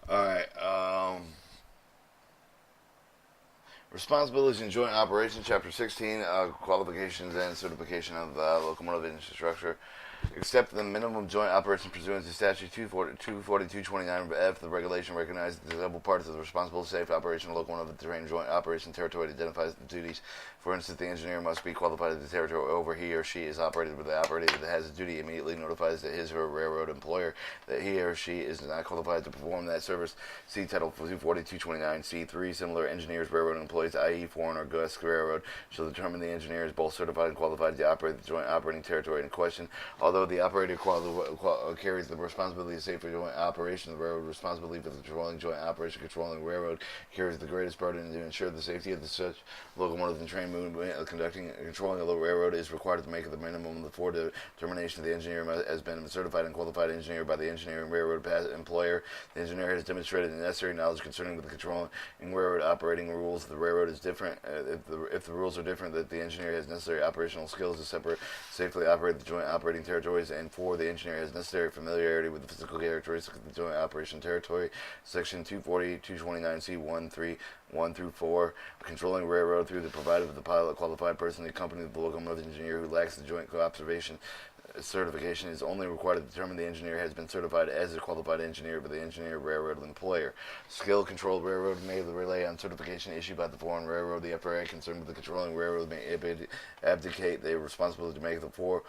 Alright, Responsibilities in Joint Operations, Chapter 16, Qualifications and Certification of Locomotive Infrastructure. Except the minimum joint operation pursuant to Statute 24229F, the regulation recognizes the several parts of the responsible safe operation of locomotive terrain joint operation territory. It identifies the duties. For instance, the engineer must be qualified in the territory over he or she is operated, but the operator that has a duty immediately notifies that his or her railroad employer that he or she is not qualified to perform that service. See Title 24229C3. Similar engineers, railroad employees, i.e. foreign or Gus Railroad, shall determine the engineer is both certified and qualified to operate the joint operating territory in question. Although the operator carries the responsibility of safe joint operation, the railroad responsibility for the controlling joint operation controlling railroad carries the greatest burden to ensure the safety of the such locomotive and train movement. Conducting and controlling a railroad is required to make the minimum before determination of the engineer has been certified and qualified engineer by the engineering railroad employer. The engineer has demonstrated the necessary knowledge concerning the controlling railroad operating rules. The railroad is different. If the rules are different, that the engineer has necessary operational skills to safely operate the joint operating territories, and 4, the engineer has necessary familiarity with the physical characteristics of the joint operation territory. Section 240, 229C 1, 3, 1 through 4, controlling railroad through the provided of the pilot qualified person, the company of the locomotive engineer who lacks the joint observation certification is only required to determine the engineer has been certified as a qualified engineer by the engineer railroad employer. Skill controlled railroad may rely on certification issued by the foreign railroad. The FRA concerned with the controlling railroad may abdicate their responsibility to make the 4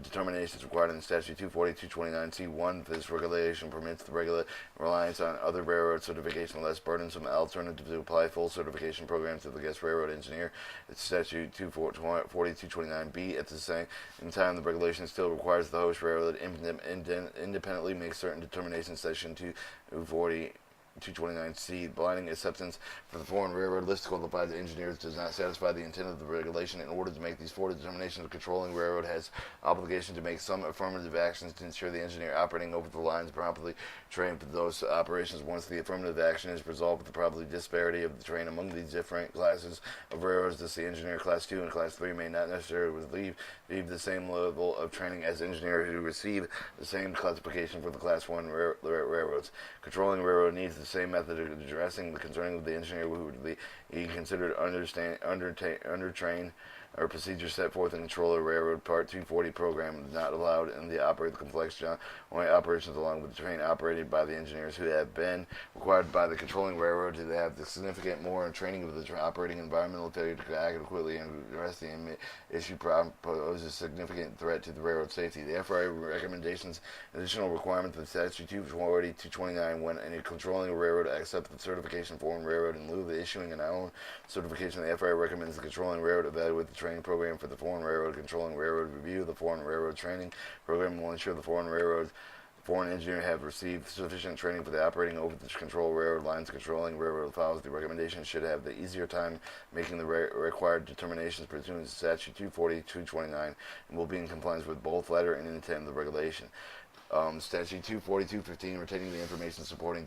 determinations required in Statute 240-229C1. This regulation permits the regular reliance on other railroad certification less burdensome alternative to apply full certification programs to the guest railroad engineer. It's Statute 240-229B. At the same time, the regulation still requires the host railroad independently make certain determinations. Section 240 229C, blinding acceptance for the foreign railroad list of qualified engineers does not satisfy the intent of the regulation. In order to make these 4 determinations, the controlling railroad has obligation to make some affirmative actions to ensure the engineer operating over the lines properly trained for those operations. Once the affirmative action is resolved, the probably disparity of the train among these different classes of railroads, thus the engineer class 2 and class 3 may not necessarily leave the same level of training as engineers who receive the same classification for the class 1 railroads. Controlling railroad needs the same method of addressing the concern of the engineer who would be considered undertrained or procedures set forth in Controller Railroad Part 240 program is not allowed in the operate the complex joint operations along with the train operated by the engineers who have been required by the controlling railroad to have the significant more training of the operating environmental failure to adequately address the issue poses a significant threat to the railroad safety. The FRA recommendations additional requirements of Statute 240-229 when any controlling railroad accepts the certification foreign railroad in lieu of issuing an own certification. The FRA recommends the controlling railroad evaluate the training program for the foreign railroad. Controlling railroad review the foreign railroad training program will ensure the foreign engineer have received sufficient training for the operating over the control railroad lines. Controlling railroad follows the recommendations should have the easier time making the required determinations pursuant to Statute 240-229 and will be in compliance with both letter and intent of the regulation. Statute 24215, retaining the information supporting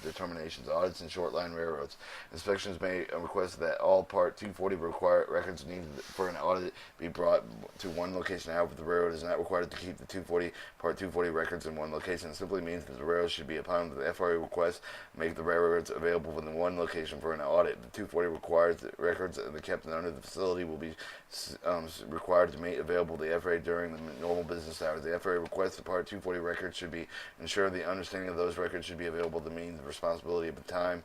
determinations, audits, and short line railroads. Inspections may request that all Part 240 required records needed for an audit be brought to one location. However, the railroad is not required to keep the Part 240 records in one location. It simply means that the railroad should be, upon the FRA request, make the railroads available within one location for an audit. The 240 requires that records that are kept under the facility will be required to make available to the FRA during the normal business hours. The FRA requests the Part 240 records should be ensure the understanding of those records should be available to mean the responsibility of the time.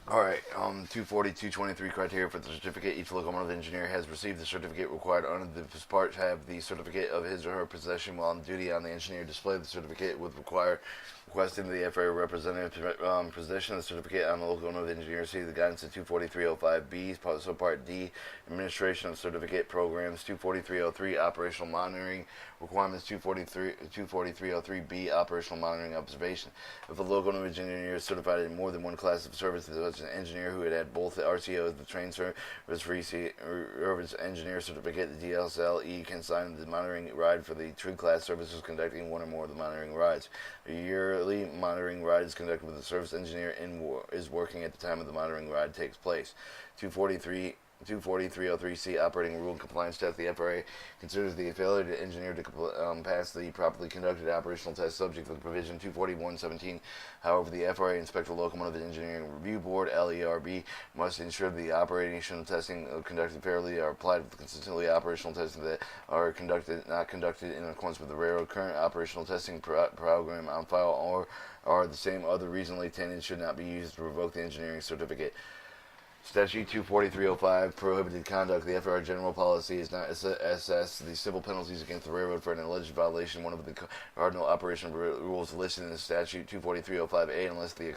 Alright, 240, 223 criteria for the certificate. Each locomotive engineer has received the certificate required under this part have the certificate of his or her possession while on duty. On the engineer display the certificate with requesting the FAA representative to position the certificate on the locomotive engineer. See the guidance of 24305B, so Part D, administration of certificate programs. 24303, operational monitoring requirements. 24303B, operational monitoring observation. If a locomotive engineer is certified in more than one class of service, such as an engineer who had both the RCOs, the train service engineer certificate, the DSLE can sign the monitoring ride for the true class services conducting one or more of the monitoring rides. A yearly monitoring ride is conducted with the service engineer is working at the time of the monitoring ride takes place. 243 24303C operating rule compliance test, the FRA considers the failure to engineer to pass the properly conducted operational test subject to provision 24117. However, the FRA Inspector Locomotive Engineering Review Board (LERB) must ensure the operational testing conducted fairly are applied consistently. Operational testing that are not conducted in accordance with the railroad current operational testing program on file or are the same other reasonably tainted should not be used to revoke the engineering certificate. Statute 24305 prohibited conduct. The FRA general policy is not assess the civil penalties against the railroad for an alleged violation of one of the cardinal operation rules listed in the statute 24305A unless the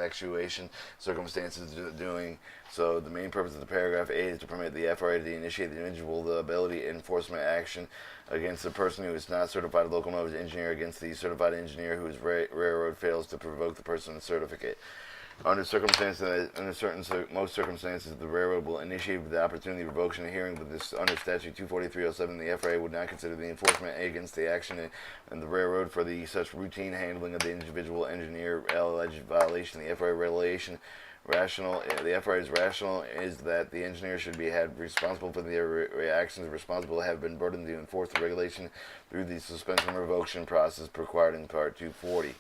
actuation circumstances doing so. The main purpose of the paragraph A is to permit the FRA to initiate the individual ability enforcement action against the person who is not certified locomotive engineer against the certified engineer whose railroad fails to provoke the person's certificate. Under most circumstances, the railroad will initiate the opportunity revocation hearing, but this under statute 24307, the FRA would not consider the enforcement against the action in the railroad for the such routine handling of the individual engineer alleged violation. The FRA's rationale is that the engineer should be held responsible for their reactions, responsible to have been burdened to enforce the regulation through the suspension revocation process required in Part 240.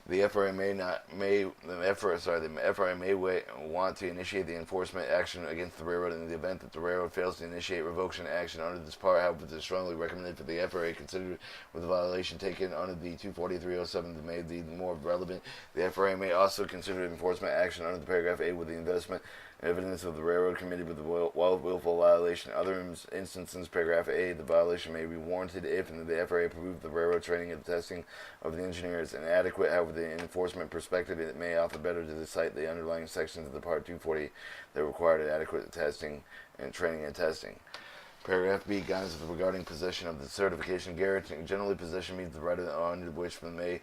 The FRA may want to initiate the enforcement action against the railroad in the event that the railroad fails to initiate revocation action under this part. However, it is strongly recommended for the FRA consider with the violation taken under the 24307 that may be more relevant. The FRA may also consider enforcement action under the paragraph A with the investment evidence of the railroad committed with the willful violation. Other instances, paragraph A, the violation may be warranted if the FRA approved the railroad training and testing of the engineer is inadequate. However, the enforcement perspective, it may offer better to cite the underlying sections of the Part 240 that required adequate testing and training and testing. Paragraph B, guidance regarding possession of the certification. Generally, possession means the right under which one may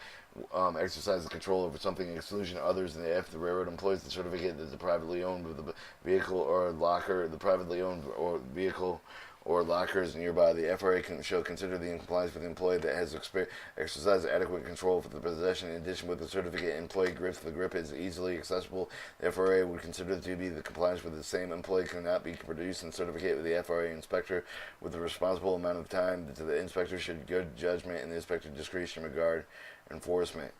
exercise the control over something in exclusion of others. And if the railroad employs the certificate that is privately owned with the vehicle or locker, the privately owned or vehicle or lockers nearby, the FRA shall consider the compliance with the employee that has exercised adequate control for the possession. In addition, with the certificate employee grips, the grip is easily accessible. The FRA would consider to be the compliance with the same employee cannot be produced and certificate with the FRA inspector with the responsible amount of time to the inspector should good judgment and the inspector's discretion regard enforcement.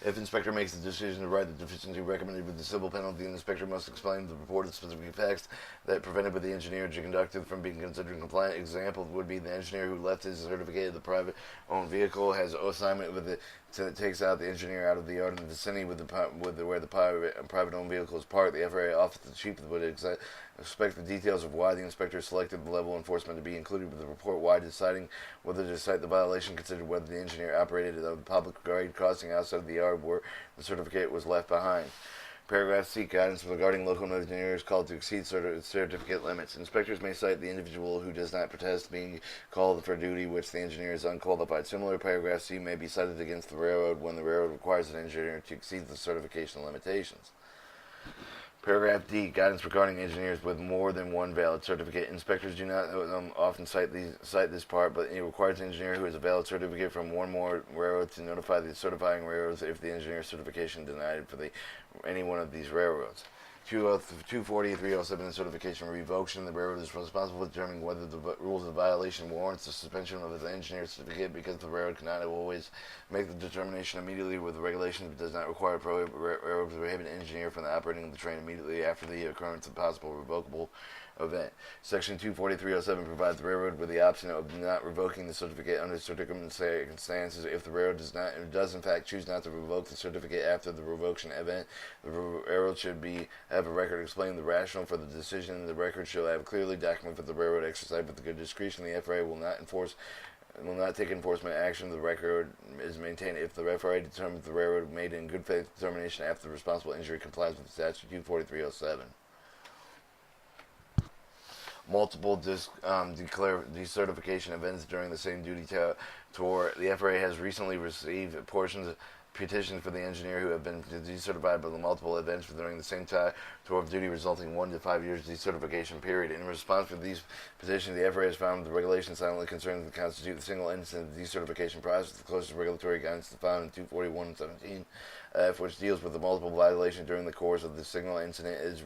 If inspector makes the decision to write the deficiency recommended with the civil penalty, the inspector must explain the reported specific facts that prevented the engineer to conduct it from being considered compliant. Example would be the engineer who left his certificate of the private owned vehicle has assignment with it takes out the engineer out of the yard in the vicinity where the private owned vehicle is parked. The FRA office of the chief would expect the details of why the inspector selected the level of enforcement to be included with the report. Why deciding whether to cite the violation, considered whether the engineer operated at a public grade crossing outside of the yard where the certificate was left behind. Paragraph C, guidance regarding locomotive engineers called to exceed certificate limits. Inspectors may cite the individual who does not protest being called for duty which the engineer is unqualified. Similar paragraph C may be cited against the railroad when the railroad requires an engineer to exceed the certification limitations. Paragraph D, guidance regarding engineers with more than one valid certificate. Inspectors do not often cite this part, but it requires an engineer who has a valid certificate from one more railroad to notify the certifying railroads if the engineer's certification denied for any one of these railroads. 24307 certification revocation. The railroad is responsible for determining whether the rules of violation warrants the suspension of the engineer's certificate because the railroad cannot always make the determination immediately with the regulation does not require railroad to prohibit an engineer from operating the train immediately after the occurrence of possible revocable event. Section 24307 provides the railroad with the option of not revoking the certificate under circumstances if the railroad does in fact choose not to revoke the certificate after the revocation event. The railroad should have a record explaining the rationale for the decision. The record shall have clearly documented for the railroad exercised with good discretion. The FRA will not take enforcement action. The record is maintained if the FRA determines the railroad made in good faith determination after the responsible injury complies with the statute 24307. Multiple decertification events during the same duty tour. The FRA has recently received portions petitions for the engineer who have been decertified by the multiple events during the same time tour of duty, resulting in 1 to 5 years decertification period. In response to these petitions, the FRA has found the regulations silently concerned to constitute the single incident decertification process. The closest regulatory guidance is found in 241.17. Which deals with the multiple violation during the course of the signal incident is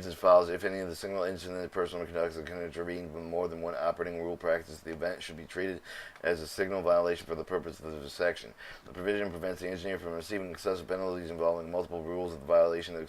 as follows. If any of the signal incident personnel conducts can intervene with more than one operating rule practice, the event should be treated as a signal violation for the purpose of the section. The provision prevents the engineer from receiving excessive penalties involving multiple rules of the violation that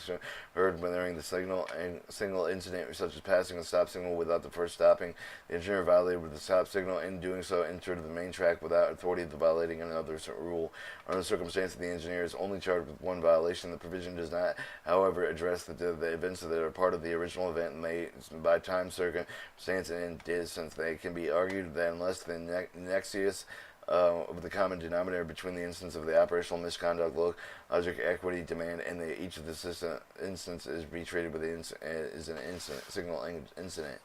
occurred during the single incident, such as passing a stop signal without the first stopping. The engineer violated with the stop signal. In doing so, entered the main track without authority of violating another rule. Under the circumstances, the engineer is only charged with one violation. The provision does not, however, address the events that are part of the original event may, by time, circumstance, and distance. They can be argued that unless the nexus of the common denominator between the instance of the operational misconduct, logic, equity, demand, and each of the system instances be treated with as an signal incident.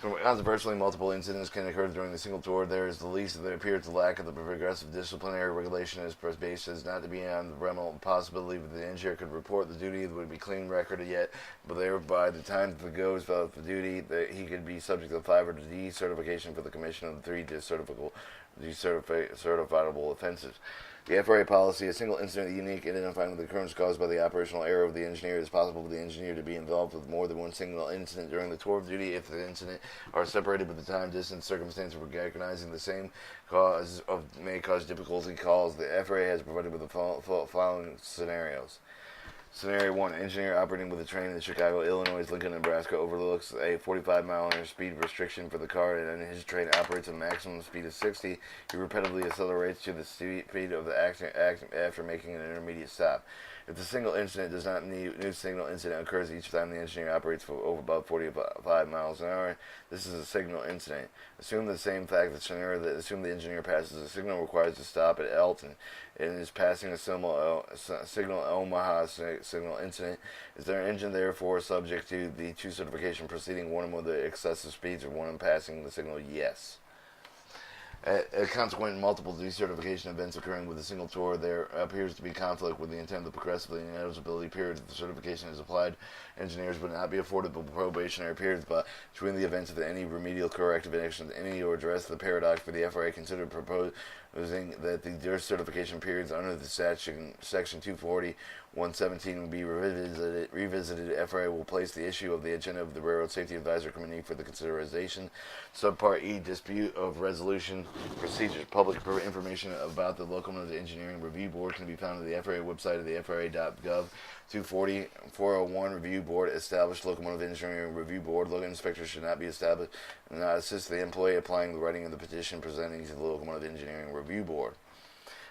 Controversially, multiple incidents can occur during the single tour. There is the least that appears to lack of the progressive disciplinary regulation is based as not to be on the remote possibility that the engineer could report the duty. It would be clean record yet, but thereby the time that goes without the duty, that he could be subject to 5 or decertification for the commission of the 3 decertifiable offenses. The FRA policy, a single incident unique identifying with the occurrence caused by the operational error of the engineer. It is possible for the engineer to be involved with more than one single incident during the tour of duty if the incident are separated with the time, distance, circumstance of recognizing the same cause may cause difficulty calls. The FRA has provided with the following scenarios. Scenario 1. Engineer operating with a train in Chicago, Illinois, Lincoln, Nebraska overlooks a 45-mile-an-hour speed restriction for the car, and his train operates at a maximum speed of 60. He repetitively accelerates to the speed of the after making an intermediate stop. If the single incident does not need new signal incident occurs each time the engineer operates for over about 45 miles an hour, this is a signal incident. Assume the same fact that scenario that assume the engineer passes a signal requires to stop at Elton and is passing a signal Omaha signal incident. Is their engine therefore subject to the 2 certification proceeding, one with the excessive speeds or one passing the signal? Yes. A consequent multiple decertification events occurring with a single tour, there appears to be conflict with the intent of the progressively ineligibility period. If the certification is applied, engineers would not be afforded probationary periods between the events of any remedial corrective actions. Any or address the paradox for the FRA considered proposing that the decertification periods under the section 240.117 will be revisited. FRA will place the issue of the agenda of the Railroad Safety Advisor Committee for the consideration. Subpart E, dispute of resolution procedures. Public information about the Locomotive Engineering Review Board can be found on the FRA website of the FRA.gov. 240.401 Review Board established Locomotive Engineering Review Board. Local inspectors should not be established and not assist the employee applying the writing of the petition presenting to the Locomotive Engineering Review Board.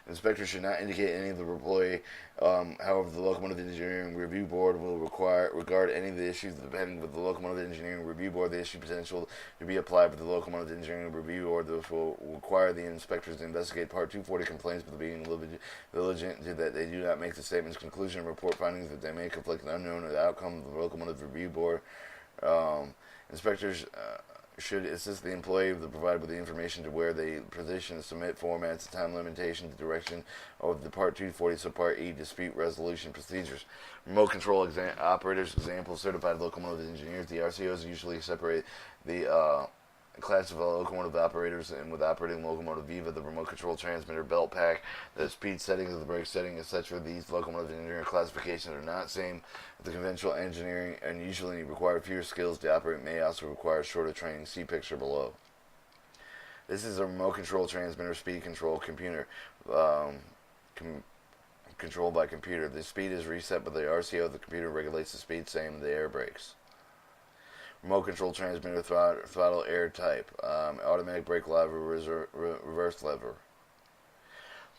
Inspectors should not indicate any of the employee. However, the Locomotive Engineering Review Board will regard any of the issues depending with the Locomotive Engineering Review Board. The issue potential to be applied with the Locomotive Engineering Review Board. This will require the inspectors to investigate Part 240 complaints, but being diligent to that they do not make the statements, conclusion, and report findings that they may conflict unknown with the outcome of the Locomotive Review Board. Inspectors should assist the employee provided with the information to where they position, submit formats, time limitation, the direction of the Part 240 subpart E dispute resolution procedures. Remote control operators, example, certified locomotive engineers. The RCOs usually separate the class of locomotive operators and with operating locomotive Viva, the remote control transmitter, belt pack, the speed settings, the brake setting, etc. These locomotive engineering classifications are not same. The conventional engineering and usually require fewer skills to operate may also require shorter training. See picture below. This is a remote control transmitter speed control computer. Controlled by computer. The speed is reset by the RCO. The computer regulates the speed, same the air brakes. Remote control transmitter, throttle air type, automatic brake lever, reverse lever.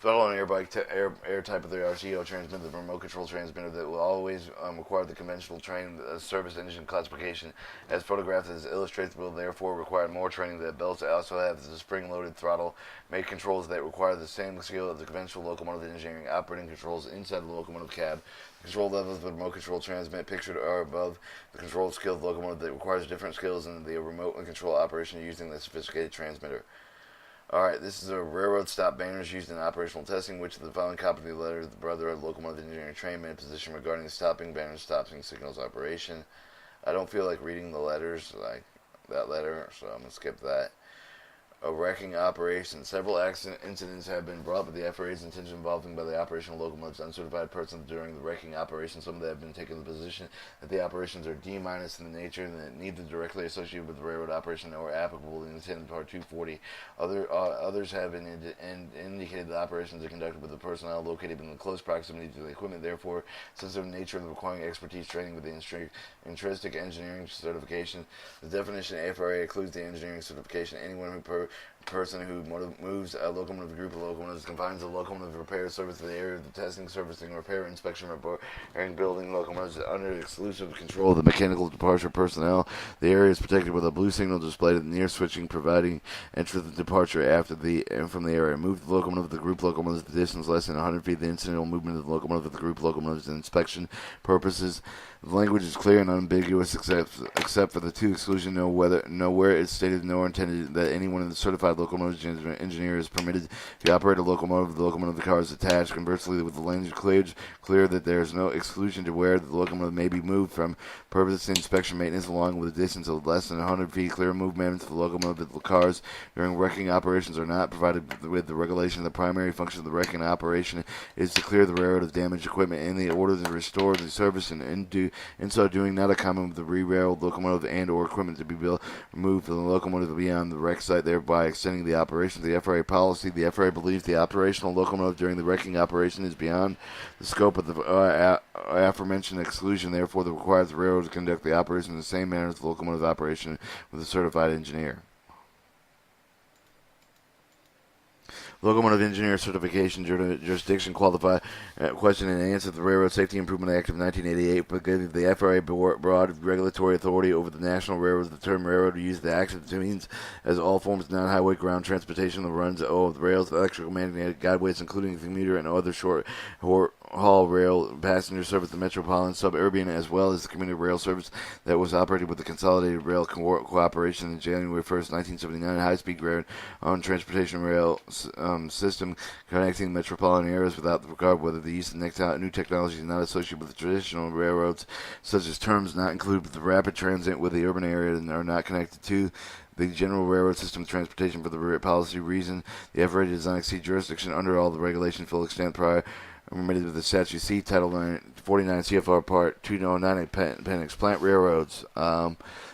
Throttle and air type of the RCO transmitter, the remote control transmitter that will always require the conventional training service engine classification. As photographed as illustrated, will therefore require more training. That belts also have the spring-loaded throttle. Make controls that require the same skill as the conventional locomotive engineering operating controls inside the locomotive cab. Control levels of the remote control transmit pictured are above the control skill of the locomotive that requires different skills in the remote and control operation using the sophisticated transmitter. Alright, this is a railroad stop banners used in operational testing. Which of the following copy the letter of the brother of locomotive engineering trainman position regarding stopping banners, stopping signals operation? I don't feel like reading the letters, like that letter, so I'm going to skip that. A wrecking operation. Several accident incidents have been brought by the FRA's attention involving by the operational locomotives uncertified persons during the wrecking operation. Some of them have been taken to the position that the operations are D-minus in the nature and that neither directly associated with the railroad operation nor applicable in the intended Part 240. Others have been indicated that operations are conducted with the personnel located in close proximity to the equipment. Therefore, sensitive nature and requiring expertise training with the intrinsic engineering certification. The definition of FRA includes the engineering certification. Anyone who person who moves a locomotive group of locomotives confines the locomotive repair service to the area of the testing, servicing, repair, inspection, repairing, building locomotives under exclusive control of the mechanical departure personnel. The area is protected with a blue signal displayed at the near switching, providing entrance and departure from the area. Move the locomotive of the group locomotives at the distance less than 100 feet. The incidental movement of the locomotive of the group locomotives and inspection purposes. The language is clear and unambiguous except for the two exclusion. Nowhere is stated nor intended that anyone in the certified locomotive engineer is permitted to operate a locomotive. The locomotive of the car is attached. Conversely, with the language clear that there is no exclusion to where the locomotive may be moved from purposes of inspection maintenance along with a distance of less than 100 feet. Clear movements of the locomotive of the cars during wrecking operations are not provided with the regulation. The primary function of the wrecking operation is to clear the railroad of damaged equipment in the order to restore the service and in so doing, not a common with the re-railed locomotive and or equipment to be removed from the locomotive beyond the wreck site, thereby extending the operation of the FRA policy. The FRA believes the operational locomotive during the wrecking operation is beyond the scope of the aforementioned exclusion. Therefore, it requires the railroad to conduct the operation in the same manner as the locomotive operation with a certified engineer. Locomotive Engineer Certification Jurisdiction Qualified Question and Answer. The Railroad Safety Improvement Act of 1988 but gave the FRA broad regulatory authority over the national railroads. The term railroad used the act means as all forms of non-highway ground transportation that runs of the rails, electrical magnetic guideways, including commuter and other short haul rail passenger service, the metropolitan, suburban, as well as the commuter rail service that was operated with the Consolidated Rail Cooperation in January 1st, 1979. High-speed ground transportation rail system connecting metropolitan areas without regard whether the use of new technology is not associated with the traditional railroads, such as terms not included with the rapid transit with the urban area and are not connected to the general railroad system transportation for the policy reason. The FRA does not exceed jurisdiction under all the regulations full extent prior permitted with the statute. See Title 49 CFR Part 209 Appendix. Plant railroads.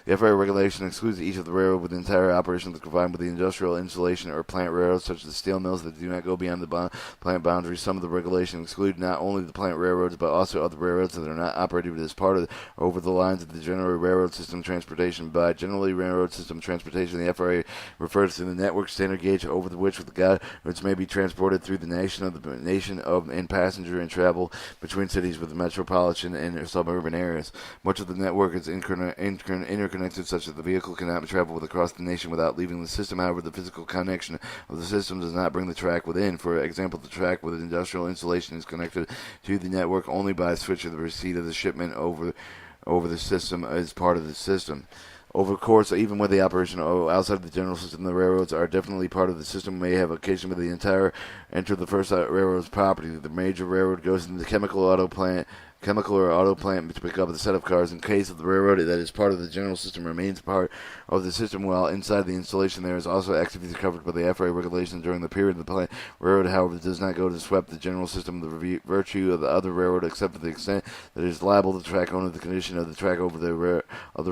The FRA regulation excludes each of the railroad with the entire operation that's combined with the industrial installation or plant railroads, such as the steel mills that do not go beyond the plant boundaries. Some of the regulations exclude not only the plant railroads, but also other railroads that are not operated as part of over the lines of the general railroad system transportation. By generally railroad system transportation, the FRA refers to the network standard gauge over which the goods may be transported through the nation and passenger and travel between cities with metropolitan and suburban areas. Much of the network is interconnected such that the vehicle cannot travel across the nation without leaving the system. However, the physical connection of the system does not bring the track within. For example, the track with industrial installation is connected to the network only by a switch of the receipt of the shipment over the system as part of the system. Over course, even with the operation outside of the general system, the railroads are definitely part of the system. May have occasion with the entire enter the first railroad's property. The major railroad goes into the chemical or auto plant to pick up the set of cars. In case of the railroad that is part of the general system remains part of the system while inside the installation, there is also activities covered by the FRA regulations during the period of the plant. Railroad, however, does not go to sweep the general system of the virtue of the other railroad except to the extent that it is liable to track owner the condition of the track over the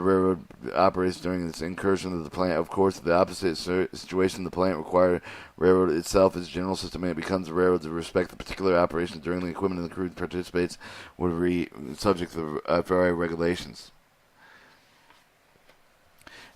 railroad operates during its incursion of the plant. Of course, the opposite situation, the plant required railroad itself is general system and it becomes the railroad to respect the particular operation during the equipment and the crew participates would be subject to the FRA regulations.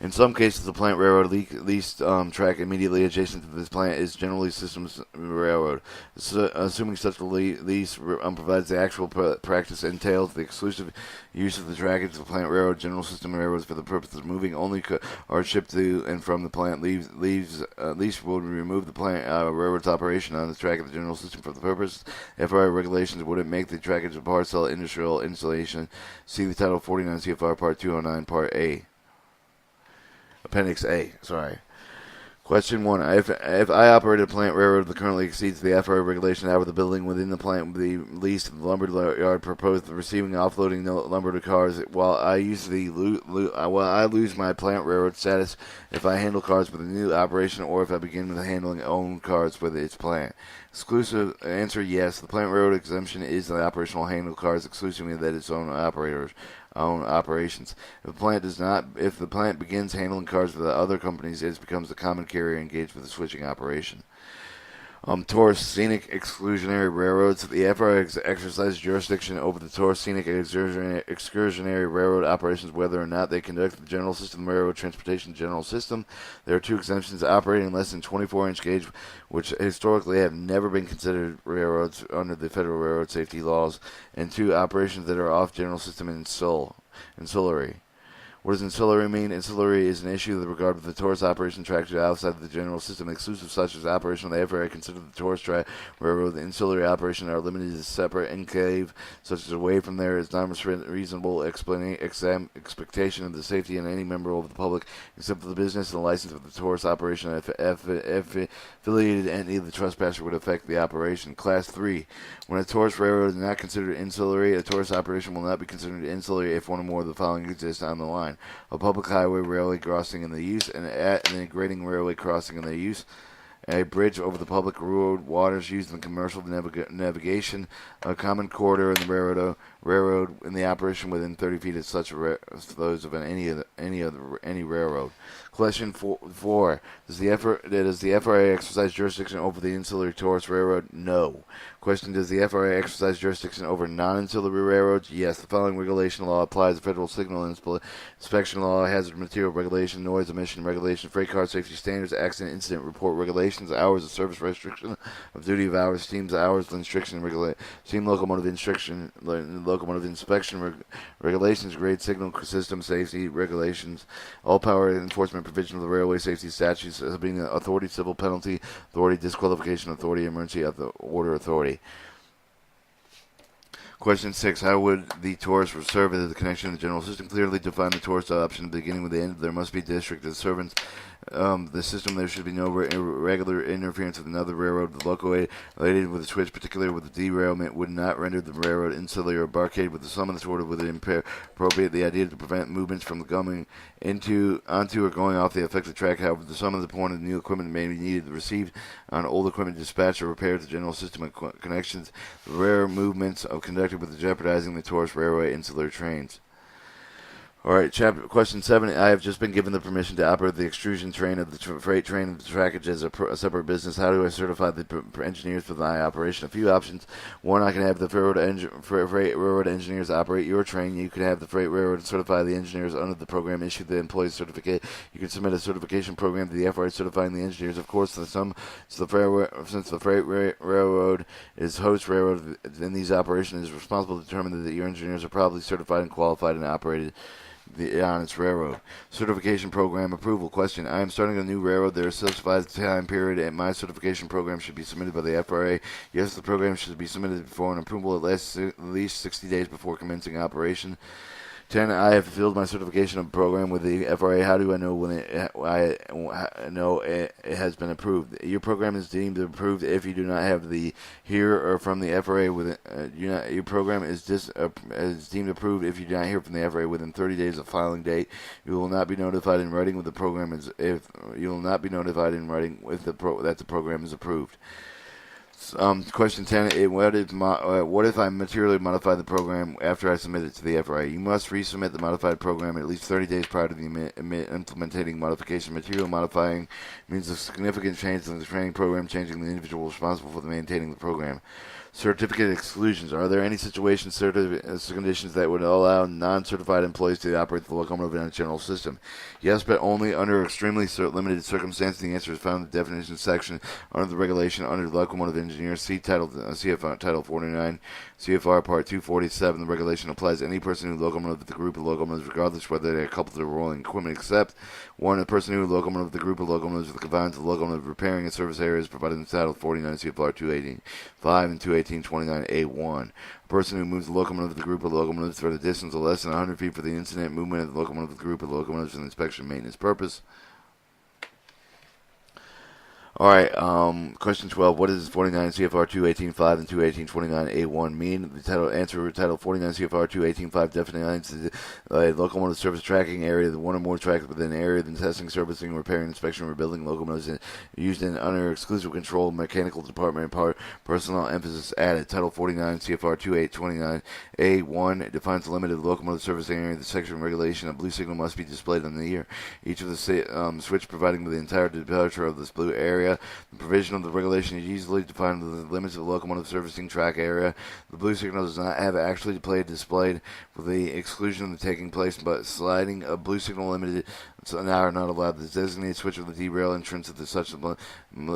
In some cases, the plant railroad leased track immediately adjacent to this plant is generally systems railroad. Assuming such a lease provides the actual practice entails the exclusive use of the trackage of the plant railroad, general system railroads for the purpose of moving only or shipped to and from the plant. Lease will remove the plant railroad's operation on the track of the general system for the purpose. FRA regulations wouldn't make the trackage of parcel industrial installation. See the Title 49 CFR Part 209 Part A. Appendix A, sorry. Question 1. If I operate a plant railroad that currently exceeds the FRA regulation, however, the building within the plant will be leased to the lumber yard proposed receiving and offloading the lumber to cars while I lose my plant railroad status if I handle cars with a new operation or if I begin with handling owned cars with its plant. Exclusive answer, yes. The plant railroad exemption is the operational handle cars exclusively that its own operations. If the plant begins handling cars for the other companies, it becomes a common carrier engaged with the switching operation. Tourist Scenic Exclusionary Railroads. The FRA exercises jurisdiction over the Tourist Scenic Excursionary Railroad operations, whether or not they conduct the General System Railroad Transportation General System. There are 2 exemptions: operating less than 24-inch gauge, which historically have never been considered railroads under the federal railroad safety laws, and 2, operations that are off General System and ancillary. What does ancillary mean? Ancillary is an issue with regard to the tourist operation tracked outside of the general system. Exclusive such as operation of the FRA consider the tourist railroad. The ancillary operation are limited to separate enclave, such as away from there is not reasonable expectation of the safety in any member of the public, except for the business and the license of the tourist operation. If affiliated entity of the trespasser would affect the operation. Class 3. When a tourist railroad is not considered ancillary, a tourist operation will not be considered ancillary if one or more of the following exist on the line: a public highway, railway crossing in the use, an integrating railway crossing in the use, a bridge over the public road waters used in commercial navigation, a common corridor in the railroad in the operation within 30 feet of such those of any railroad. Question 4. Does the FRA exercise jurisdiction over the ancillary tourist railroad? No. Question: does the FRA exercise jurisdiction over non-ancillary railroads? Yes. The following regulation law applies: the Federal Signal Inspection Law, Hazard Material Regulation, Noise Emission Regulation, Freight Car Safety Standards, Accident Incident Report Regulations, Hours of Service Restriction of Duty of Hours, Steam Hours Inspection Steam Locomotive Inspection Regulations, Grade Signal System Safety Regulations, All Power Enforcement Provision of the Railway Safety Statutes, being authority, civil penalty authority, disqualification authority, emergency order authority. Question 6. How would the tourist serve as the connection to the general system? Clearly define the tourist option beginning with the end. There must be district disturbance. The system, there should be no irregular interference with another railroad. The local related with the switch, particularly with the derailment, would not render the railroad ancillary or barcade with the sum of the tour would impair appropriate the idea to prevent movements from coming onto or going off the affected track. However, the sum of the point of the new equipment may be needed to receive on old equipment dispatch or repair the general system and connections. The rare movements of conducted with jeopardizing the tourist railway ancillary trains. All right, question 7. I have just been given the permission to operate the extrusion train of the freight train of the trackage as a separate business. How do I certify the engineers for my operation? A few options. 1, I can have the freight railroad engineers operate your train. You could have the freight railroad certify the engineers under the program, issue the employee certificate. You can submit a certification program to the FRA certifying the engineers. Of course, since the freight railroad is host railroad in these operations, is responsible to determine that your engineers are properly certified and qualified and operated on its railroad. Certification program approval. Question: I am starting a new railroad. There is a specified time period, and my certification program should be submitted by the FRA. Yes, the program should be submitted before an approval at least 60 days before commencing operation. 10. I have fulfilled my certification program with the FRA. How do I know when it has been approved? Your program is deemed approved if you do not have the hear or from the FRA your program is deemed approved if you do not hear from the FRA within 30 days of filing date. You will not be notified in writing with the program that the program is approved. Question 10. What if I materially modify the program after I submit it to the FRA? You must resubmit the modified program at least 30 days prior to the implementing modification. Material modifying means a significant change in the training program, changing the individual responsible for maintaining the program. Certificate exclusions. Are there any situations, conditions that would allow non-certified employees to operate the locomotive in a general system? Yes, but only under extremely limited circumstances. The answer is found in the definition section under the regulation under locomotive engineers. See CFR Title 49, CFR Part 247. The regulation applies to any person who locomotive the group of locomotives, regardless whether they are coupled to rolling equipment, except 1. A person who locomotive the group of locomotives with the confines of locomotive repairing and service areas provided in Title 49 CFR 285 and 218.29A1. A person who moves the locomotive of the group of locomotives for the distance of less than 100 feet for the incident movement of the locomotive of the group of locomotives for inspection and maintenance purpose. All right. Question 12. What does 49 CFR 218.5 and 218.29A1 mean? The title answer title 49 CFR 218.5 defines a locomotive service tracking area, the one or more tracks within an area, then testing, servicing, repairing, inspection, rebuilding locomotives used in under exclusive control mechanical department and part personnel emphasis added. Title 49 CFR 218.29A1 defines the limited locomotive service area. The section regulation a blue signal must be displayed on the ear. Each of the switch providing the entire departure of this blue area. The provision of the regulation is easily defined with the limits of the locomotive servicing track area. The blue signal does not have actually displayed for the exclusion of the taking place, but sliding a blue signal limited now are not allowed. The designated switch of the derail entrance of such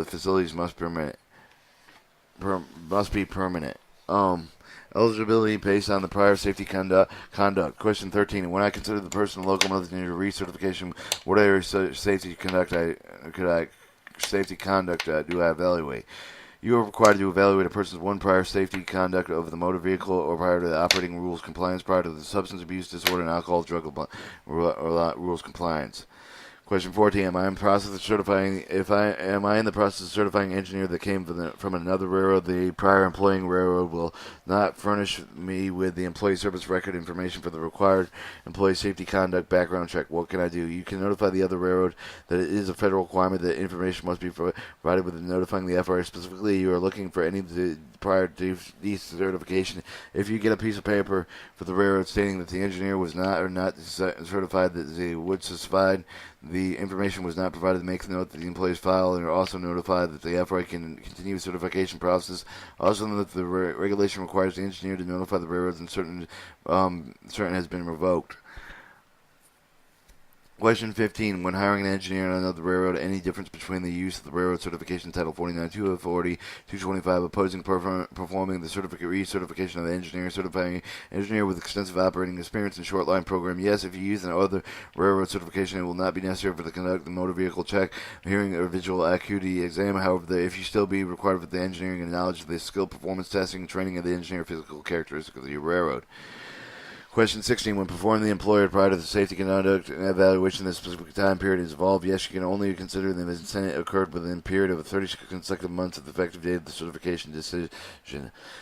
facilities must be permanent. Eligibility based on the prior safety conduct. Question 13. When I consider the person locomotive in your recertification, what area of safety conduct do I evaluate? You are required to evaluate a person's one prior safety conduct of the motor vehicle or prior to the operating rules compliance, prior to the substance abuse disorder and alcohol drug rules compliance. Question 14. Am I in the process of certifying engineer that came from another railroad? The prior employing railroad will not furnish me with the employee service record information for the required employee safety conduct background check. What can I do? You can notify the other railroad that it is a federal requirement that information must be provided with notifying the FRA. Specifically, you are looking for any prior decertification. If you get a piece of paper for the railroad stating that the engineer was not certified that they would certify the information was not provided, make note that the employee's file and are also notified that the FRA can continue the certification process. Also note that the regulation requires the engineer to notify the railroads and certain has been revoked. Question 15. When hiring an engineer on another railroad, any difference between the use of the Railroad Certification Title 49, 240, 225 opposing performing the recertification of the engineer, certifying engineer with extensive operating experience in short line program? Yes, if you use an other railroad certification, it will not be necessary for the conduct the motor vehicle check, hearing or visual acuity exam. However, if you still be required for the engineering and knowledge of the skill performance testing and training of the engineer physical characteristics of your railroad. Question 16. When performing the employer prior to the safety conduct and evaluation, the specific time period is involved. Yes, you can only consider the incident occurred within a period of 30 consecutive months of the effective date of the certification decision.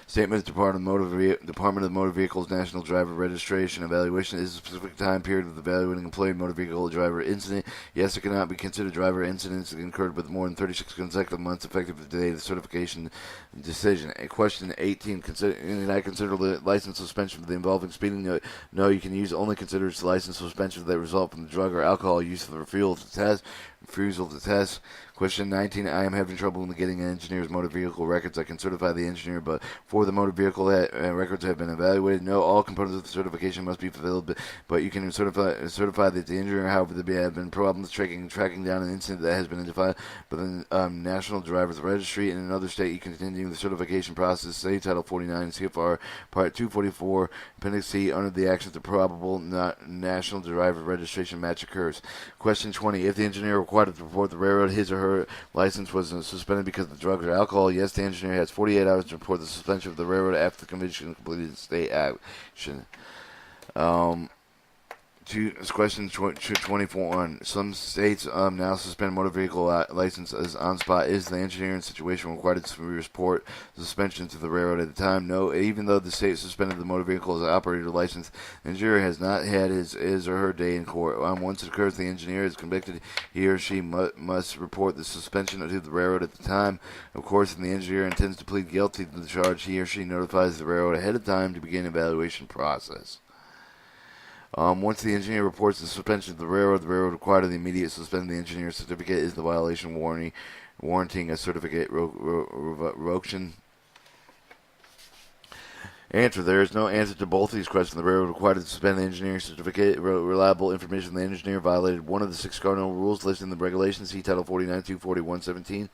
Statement of Department of Motor Vehicles National Driver Registration Evaluation is a specific time period of evaluating employee motor vehicle driver incident. Yes, it cannot be considered driver incidents incurred with more than 36 consecutive months effective the date of the certification decision. And question 18. Consider the license suspension for the involving speeding. No, you can only consider license suspensions that result from the drug or alcohol use for the refusal to test. Question 19. I am having trouble in getting an engineer's motor vehicle records. I can certify the engineer, but for the motor vehicle records have been evaluated. No, all components of the certification must be fulfilled, but you can certify that the engineer, however, there have been problems tracking down an incident that has been identified by the National Driver's Registry. In another state, you can continue the certification process. Say Title 49 CFR Part 244 Appendix C under the actions the probable National Driver Registration match occurs. Question 20. If the engineer required to report the railroad his or her license was suspended because of drugs or alcohol, yes, the engineer has 48 hours to report the suspension of the railroad after the conviction completed state action. Question 24. Some states now suspend motor vehicle licenses on spot. Is the engineer in situation required to report suspension to the railroad at the time? No. Even though the state suspended the motor vehicle as an operator license, the engineer has not had his or her day in court. Once it occurs the engineer is convicted, he or she must report the suspension to the railroad at the time. Of course, if the engineer intends to plead guilty to the charge, he or she notifies the railroad ahead of time to begin evaluation process. Once the engineer reports the suspension to the railroad required to the immediate suspend the engineer's certificate is the violation warranting a certificate revocation. Answer. There is no answer to both these questions. The railroad required to suspend the engineering certificate. Reliable information from the engineer violated one of the 6 cardinal rules listed in the regulations. See Title 49, 240, 117.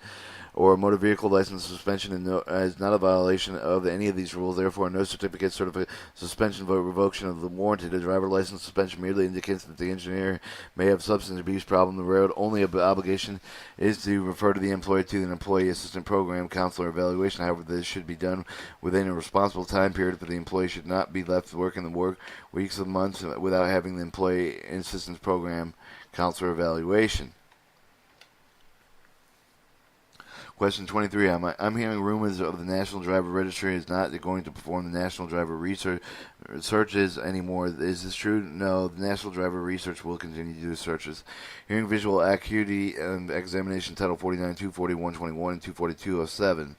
Or a motor vehicle license suspension is not a violation of any of these rules. Therefore, no certificate, suspension, or revocation of the warranted. A driver license suspension merely indicates that the engineer may have substance abuse problem. The railroad only obligation is to refer to the employee to an employee assistant program, counselor evaluation. However, this should be done within a responsible time period. For the employee should not be left to work in the work weeks of months without having the employee assistance program, counselor evaluation. Question 23. I'm hearing rumors of the National Driver Registry is not going to perform the National Driver Research searches anymore. Is this true? No, the National Driver Research will continue to do searches. Hearing Visual Acuity and Examination Title 49, 240, 121, and 242.07.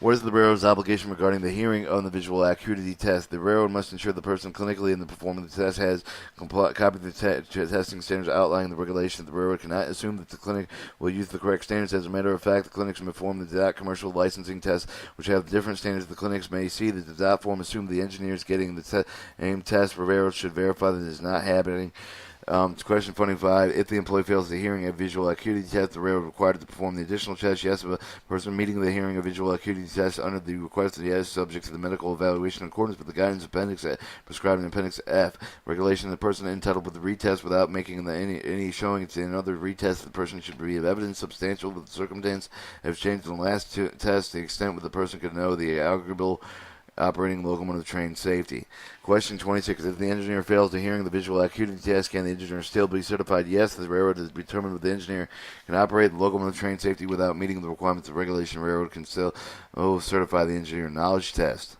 What is the railroad's obligation regarding the hearing on the visual acuity test? The railroad must ensure the person clinically in the performing the test has copied the testing standards outlining the regulation. The railroad cannot assume that the clinic will use the correct standards. As a matter of fact, the clinics may perform the DOT commercial licensing tests, which have different standards. The clinics may see that the DOT form assume the engineer is getting the aim test. The railroad should verify that it is not happening. Question 25. If the employee fails the hearing and visual acuity test, the railroad required to perform the additional test. Yes, if a person meeting the hearing and visual acuity test under the request of yes, subject to the medical evaluation in accordance with the guidance appendix prescribed in Appendix F. Regulation, the person entitled with the retest without making any showing it's another retest, the person should be of evidence substantial that the circumstance has changed in the last test, the extent where the person could know the arguable operating locomotive train safety. Question 26. If the engineer fails the hearing the visual acuity test, can the engineer still be certified? Yes, the railroad has determined that the engineer can operate the locomotive train safety without meeting the requirements of regulation. The railroad can still certify the engineer knowledge test.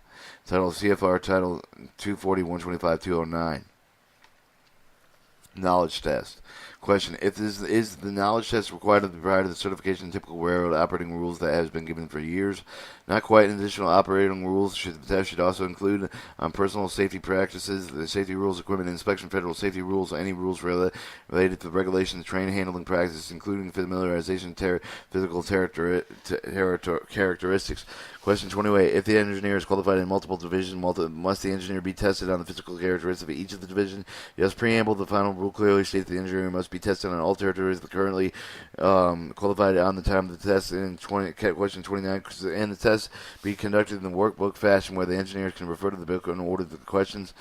Title CFR Title 240, 125, 209. Knowledge test. Question: If is the knowledge test required to be prior to the certification of typical railroad operating rules that has been given for years? Not quite. Additional operating rules the test should also include personal safety practices, the safety rules, equipment inspection, federal safety rules, any rules related to the regulation of train handling practices, including familiarization, physical characteristics. Question 28. If the engineer is qualified in multiple divisions, must the engineer be tested on the physical characteristics of each of the divisions? Yes, preamble. The final rule clearly states the engineer must be tested on all territories that currently qualified on the time of the test. In question 29, and the test be conducted in the workbook fashion where the engineers can refer to the book and order the questions.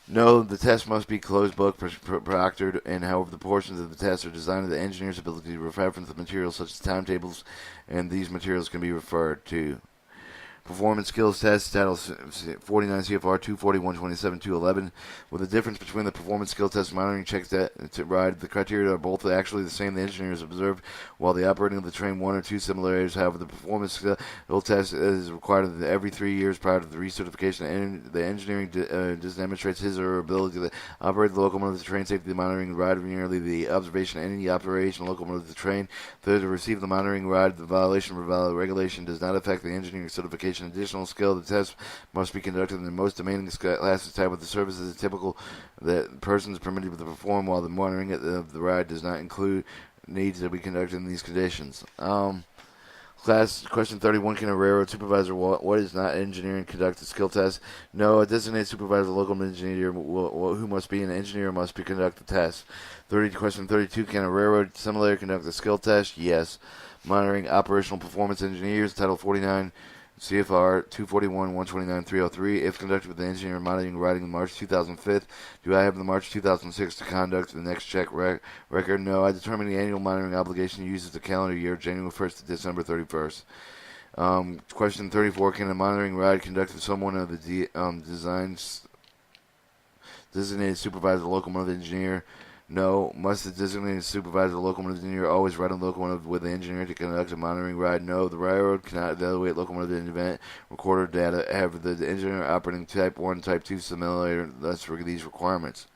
No, the test must be closed book, proctored, and however the portions of the test are designed to the engineer's ability to reference the materials such as timetables, and these materials can be referred to. Performance skills test, Title 49 CFR 240, 127, 211. With the difference between the performance skill test and monitoring check to ride, the criteria are both actually the same. The engineer is observed while the operating of the train one or two similarities. However, the performance skill test is required every 3 years prior to the recertification. And the engineering demonstrates his or her ability to operate the locomotive, the train safety, the monitoring ride, merely the observation and any operation of the locomotive, the train. Third, to receive the monitoring ride, the violation of regulation does not affect the engineering certification. Additional skill, the test must be conducted in the most demanding classes type with the services typical that persons permitted to perform, while the monitoring of the ride does not include needs to be conducted in these conditions. Question 31, can a railroad supervisor what is not engineering conduct a skill test? No, a designated supervisor, local engineer who must be an engineer must be conduct the test. Question 32, can a railroad similarly conduct a skill test? Yes. Monitoring operational performance engineers, Title 49, CFR 241, 129, 303. If conducted with the engineer monitoring riding in March 2005, do I have the March 2006 to conduct the next check record? No, I determine the annual monitoring obligation uses the calendar year, January 1st to December 31st. Question 34, can a monitoring ride conduct with someone of the designated supervisor, locomotive engineer? No. Must the designated supervisor, locomotive engineer, always ride on the locomotive with the engineer to conduct a monitoring ride? No. The railroad cannot evaluate locomotive event recorder data. However, the engineer operating Type 1, Type 2 simulator, thus for these requirements.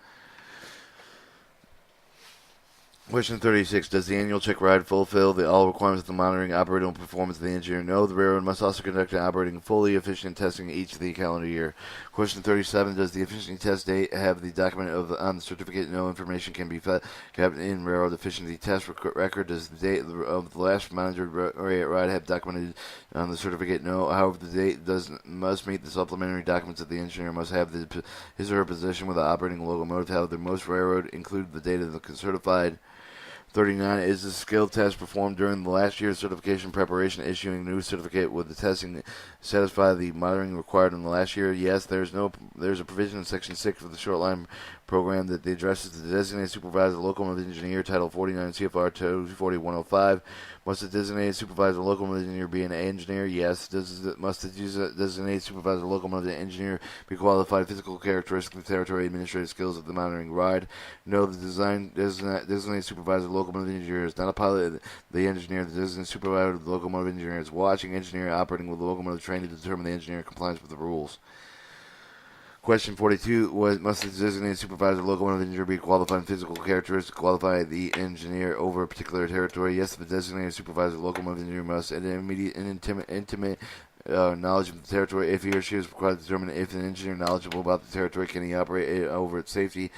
Question 36. Does the annual check ride fulfill all requirements of the monitoring operating performance of the engineer? No. The railroad must also conduct an operating fully efficient testing each of the calendar year. Question 37. Does the efficiency test date have the document on the certificate? No information can be kept in railroad efficiency test record. Does the date of the last monitored ride have documented on the certificate? No. However, the date must meet the supplementary documents that the engineer must have his or her position with the operating locomotive. However, most railroad include the date of the certified. 39. Is the skill test performed during the last year's certification preparation, issuing a new certificate with the testing satisfy the monitoring required in the last year? Yes. There's a provision in Section 6 of the short line program that addresses the designated supervisor, locomotive engineer, Title 49 CFR 240-105. Must the designated supervisor, locomotive engineer be an engineer? Yes. Must the designated supervisor, locomotive engineer be qualified physical characteristics of the territory, administrative skills of the monitoring ride? No. The designated supervisor, locomotive engineer is not a pilot. The engineer, the designated supervisor, the locomotive engineer is watching engineer operating with the locomotive train to determine the engineer compliance with the rules. Question 42 was, must the designated supervisor, locomotive engineer be qualified in physical characteristics to qualify the engineer over a particular territory? Yes, the designated supervisor, locomotive engineer must have an immediate and intimate knowledge of the territory. If he or she is required to determine if an engineer knowledgeable about the territory, can he operate over it safely?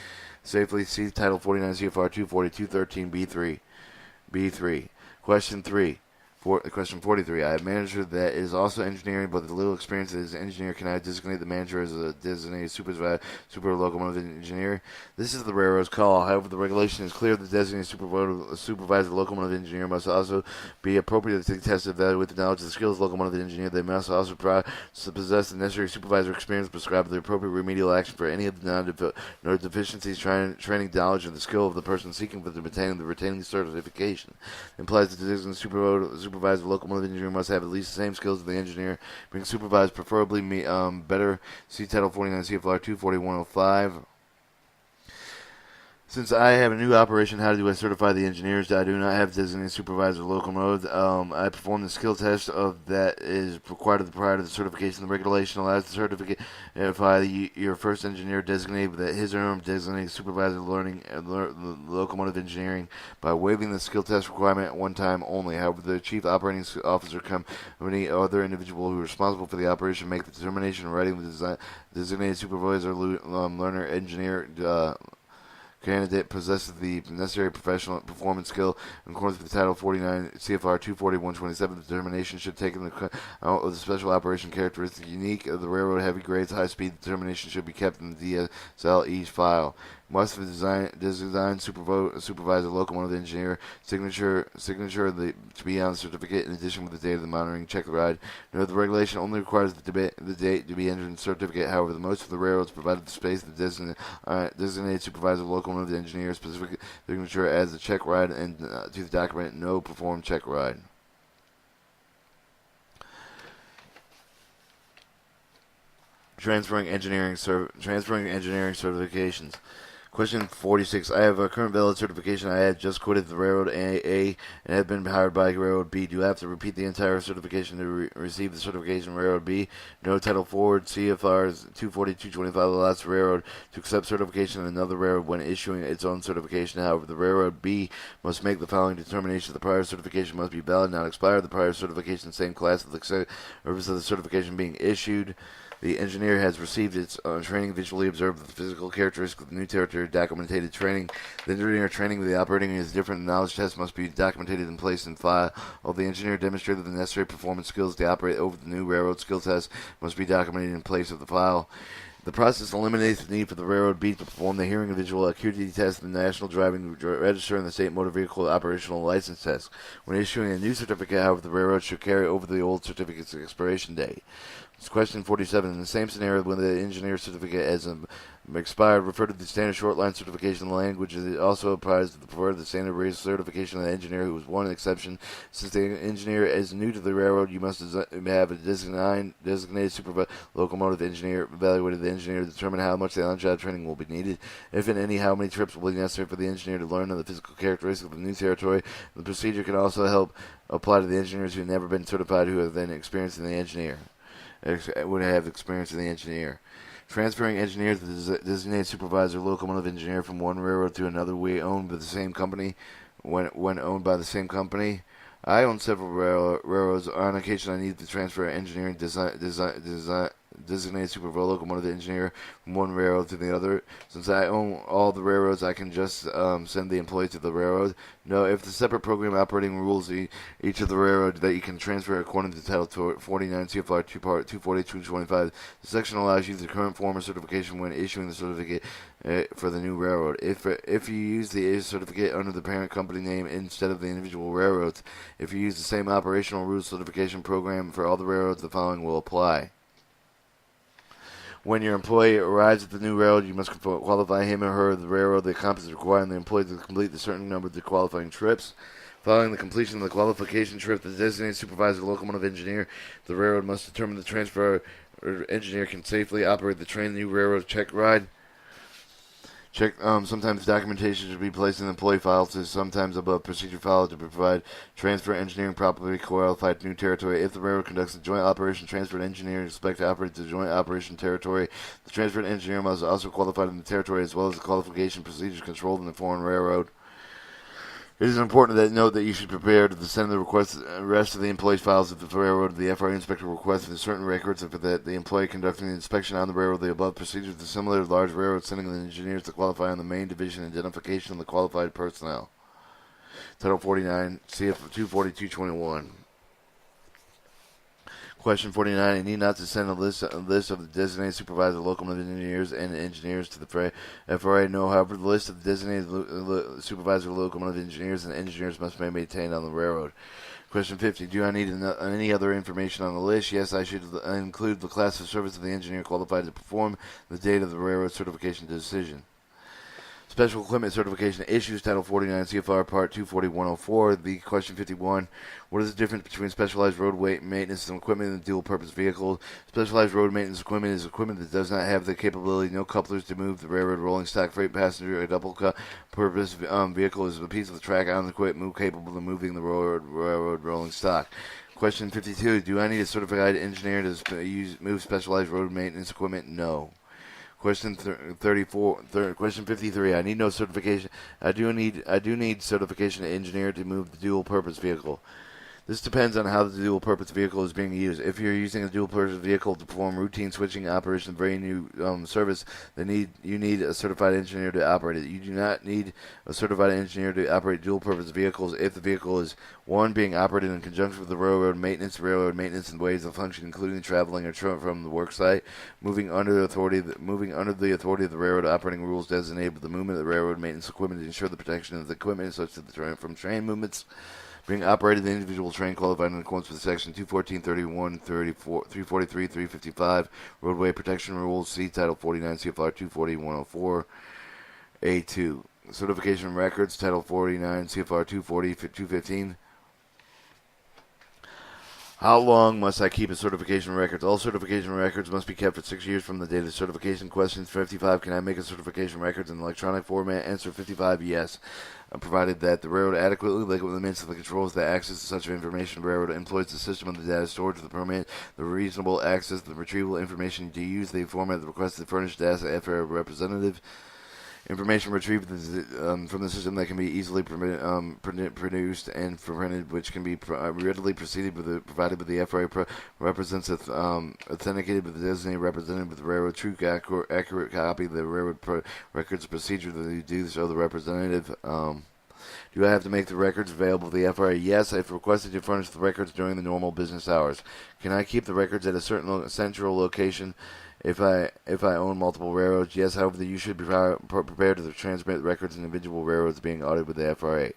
See Title 49 CFR 242.13 B3. B3. Question 3. Question 43. I have a manager that is also engineering, but with little experience as an engineer. Can I designate the manager as a designated super locomotive engineer? This is the railroad's call. However, the regulation is clear. The designated supervisor locomotive engineer must also be appropriate to take tests and evaluate the knowledge of the skills of the locomotive engineer. They must also possess the necessary supervisor experience, prescribe the appropriate remedial action for any of the deficiencies, training knowledge, and the skill of the person seeking for the retaining certification. Implies the designated supervisor locomotive engineer must have at least the same skills as the engineer being supervised, preferably better. See Title 49 CFR 240-105. Since I have a new operation, how do I certify the engineers? I do not have designated supervisor locomotive. I perform the skill test of that is required prior to the certification. The regulation allows the certificate if your first engineer designated that his or her designated supervisor learning locomotive engineering by waiving the skill test requirement at one time only. However, the chief operating officer or any other individual who is responsible for the operation make the determination in writing the designated supervisor learner engineer candidate possesses the necessary professional performance skill in accordance with Title 49 CFR 240-127. The determination should take into account the special operation characteristics unique of the railroad. Heavy grades, high speed determination should be kept in the DSLE file. Must the design supervisor locomotive engineer signature to be on the certificate in addition with the date of the monitoring check ride. Note the regulation only requires the date to be entered in the certificate. However, most of the railroads provided the space the designated supervisor locomotive engineer specific signature as the check ride and to the document no performed check ride. Transferring engineering certifications. Question 46. I have a current valid certification. I had just quitted the railroad A and have been hired by railroad B. Do I have to repeat the entire certification to receive the certification railroad B? No. Title 4 CFR 242-25 allows the railroad to accept certification in another railroad when issuing its own certification. However, the railroad B must make the following determination. The prior certification must be valid, not expired. The prior certification same class of the purpose of the certification being issued. The engineer has received its training, visually observed the physical characteristics of the new territory, documented training. The engineer training with the operating is different. The knowledge test must be documented and placed in file. While the engineer demonstrated the necessary performance skills to operate over the new railroad skill test must be documented in place of the file. The process eliminates the need for the railroad B to perform the hearing and visual acuity test, the National Driving Register, and the State Motor Vehicle Operational License test. When issuing a new certificate, however, the railroad should carry over the old certificate's expiration date. Question 47. In the same scenario, when the engineer certificate has expired, refer to the standard short line certification language. It also applies to the standard raised certification of the engineer, who is one exception. Since the engineer is new to the railroad, you must have a designated supervisor locomotive engineer evaluated the engineer to determine how much the on-job training will be needed. If and any, how many trips will be necessary for the engineer to learn the physical characteristics of the new territory. The procedure can also help apply to the engineers who have never been certified, who have then experienced in the engineer. Would have experience in the engineer. Transferring engineers to the designated supervisor locomotive engineer from one railroad to another when owned by the same company. When owned by the same company, I own several railroads. On occasion, I need to transfer engineering designated supervisor locomotive engineer from one railroad to the other. Since I own all the railroads, I can just send the employee to the railroad. No, if the separate program operating rules each of the railroad that you can transfer according to Title 49 CFR 242-25. The section allows you the current form of certification when issuing the certificate for the new railroad. If you use the certificate under the parent company name instead of the individual railroads, if you use the same operational rules certification program for all the railroads, the following will apply. When your employee arrives at the new railroad, you must qualify him or her the railroad. The compass is requiring the employee to complete a certain number of the qualifying trips. Following the completion of the qualification trip, the designated supervisor, locomotive engineer, the railroad must determine the transfer or engineer can safely operate the train. The new railroad check ride. Sometimes documentation should be placed in the employee file to sometimes above procedure file to provide transfer engineering properly qualified to new territory. If the railroad conducts a joint operation, transferred engineer is expected to operate the joint operation territory. The transferred engineer must also qualified in the territory as well as the qualification procedures controlled in the foreign railroad. It is important to note that you should prepare to send the rest of the employee's files of the railroad. The FRA inspector requests certain records of that the employee conducting the inspection on the railroad. The above procedures are similar to large railroads, sending the engineers to qualify on the main division identification of the qualified personnel. Title 49, CF 24221. Question 49. I need not to send a list of the designated supervisor, locomotive engineers, and engineers to the FRA. No, however, the list of the designated supervisor, locomotive engineers, and engineers must be maintained on the railroad. Question 50. Do I need any other information on the list? Yes, I should include the class of service of the engineer qualified to perform, the date of the railroad certification decision. Special Equipment Certification Issues, Title 49 CFR Part 24104. The question 51. What is the difference between specialized roadway maintenance and equipment and dual-purpose vehicles? Specialized road maintenance equipment is equipment that does not have the capability, no couplers to move the railroad, rolling stock, freight, passenger, or double-purpose vehicle is a piece of the track on the equipment move capable of moving the railroad rolling stock. Question 52. Do I need a certified engineer to move specialized road maintenance equipment? No. Question 34. Question 53. I need no certification. I do need certification engineer to move the dual-purpose vehicle. This depends on how the dual-purpose vehicle is being used. If you're using a dual-purpose vehicle to perform routine switching operation, very new service, then you need a certified engineer to operate it. You do not need a certified engineer to operate dual-purpose vehicles if the vehicle is, one, being operated in conjunction with the railroad maintenance and ways of function, including traveling or from the work site, moving under the authority of the railroad operating rules designated the movement of the railroad maintenance equipment to ensure the protection of the equipment such that from train movements being operated the individual train qualified in accordance with Section 214, 31, 34, 343, 355, Roadway Protection Rules, see Title 49 CFR 240-104, A2. Certification Records, Title 49 CFR 240, 215. How long must I keep a certification records? All certification records must be kept for 6 years from the date of certification. Questions 55. Can I make a certification records in electronic format? Answer 55. Yes. Provided that the railroad adequately limits the controls that access to such information. The railroad employs the system of the data storage to permit the reasonable access to the retrieval information to use the format the requested furnished data FRA representative. Information retrieved from the system that can be easily produced and printed, which can be readily provided with the FRA represents authenticated with the designated representative with the railroad true accurate copy of the railroad records procedure that you do show the representative. Do I have to make the records available to the FRA? Yes, I've requested to furnish the records during the normal business hours. Can I keep the records at a certain central location if I own multiple railroads? Yes, however, you should be prepared to transmit records in individual railroads being audited with the FRA.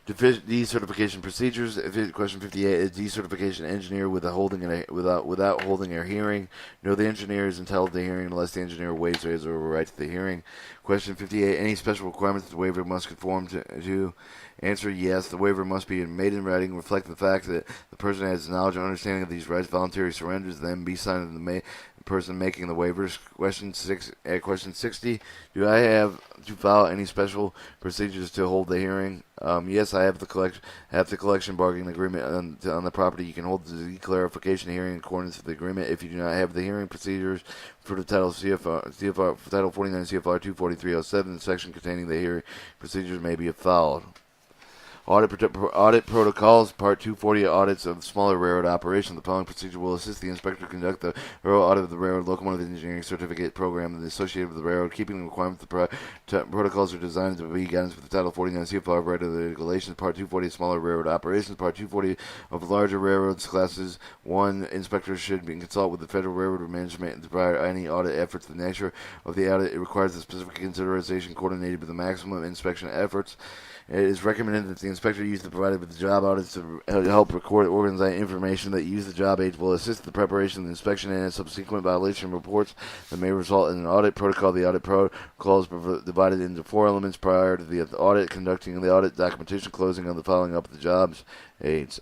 Decertification procedures. Question 58 is decertification engineer without holding a hearing. No, the engineer is entitled to the hearing unless the engineer waives his or her right to the hearing. Question 58. Any special requirements the waiver must conform to? Answer: yes. The waiver must be made in writing, reflect the fact that the person has knowledge and understanding of these rights, voluntarily surrenders them, be signed of the person making the waivers. Question 60. Do I have to file any special procedures to hold the hearing? Yes, I have the collection bargaining agreement on the property. You can hold the clarification hearing in accordance with the agreement. If you do not have the hearing procedures for the Title 49 CFR 24307, the section containing the hearing procedures may be followed. Audit protocols, Part 240 audits of smaller railroad operation. The following procedure will assist the inspector to conduct the railroad audit of the railroad locomotive engineering certificate program and associated with the railroad. Keeping the requirements, the protocols are designed to be guidance with the Title 49 CFR regulations. Part 240 smaller railroad operations. Part 240 of larger railroads classes 1. Inspectors should consult with the Federal Railroad Management to provide any audit efforts. The nature of the audit, it requires a specific consideration coordinated with the maximum inspection efforts. It is recommended that the inspector use the provided with the job audits to help record organize information that use the job aids will assist the preparation of the inspection and subsequent violation reports that may result in an audit protocol. The audit protocol is divided into 4 elements prior to the audit, conducting the audit, documentation, closing, and the following up of the jobs aids.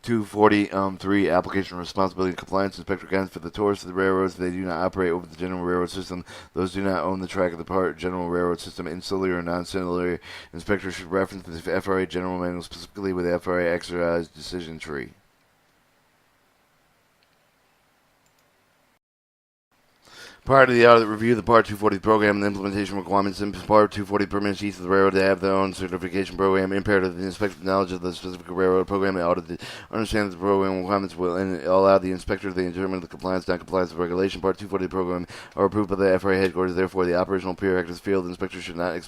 243 application responsibility and compliance. Inspector guidance for the tourists of the railroads. They do not operate over the general railroad system. Those do not own the track of the part general railroad system, ancillary or non-ancillary. Inspector should reference the FRA general manual, specifically with the FRA exercise decision tree. Prior to the audit review, the Part 240 program and the implementation requirements in Part 240 permits each of the railroad to have their own certification program. Imperative the inspector's knowledge of the specific railroad program and audit understand that the program requirements will allow the inspector to determine the compliance, non-compliance of regulation. Part 240 program are approved by the FRA headquarters. Therefore, the operational practice field inspector should not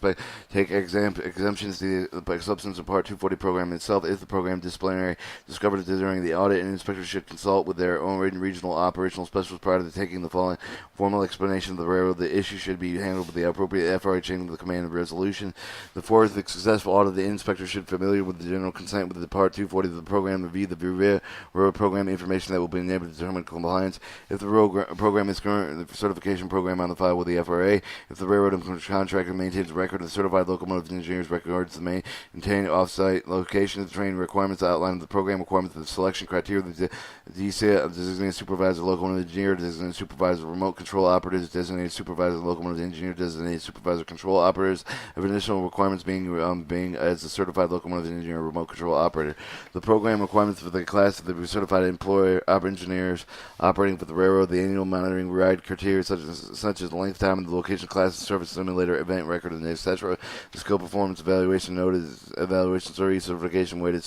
take exemptions to the substance of Part 240 program itself. If the program disciplinary discovered during the audit, an inspector should consult with their own regional operational specialist prior to taking the following formal explanation of the railroad. The issue should be handled with the appropriate FRA chain of the command of resolution. The fourth, the successful audit, the inspector should be familiar with the general consent with the Part 240 of the program, review the railroad program information that will be enabled to determine compliance. If the railroad program is current, the certification program on the file with the FRA. If the railroad contractor maintains a record of certified locomotive engineers records to maintain off-site location, the training requirements outlined in the program requirements, the selection criteria, the designated supervisor, locomotive engineer, designated supervisor, remote control operators, designated supervisor, locomotive engineer, designated supervisor, control operators, of additional requirements being as a certified locomotive engineer, remote control operator. The program requirements for the class of the certified employer engineers operating for the railroad, the annual monitoring ride criteria such as the length, time, and the location, class, service, simulator, event record, and etc. The skill performance evaluation notice, evaluation survey, certification weighted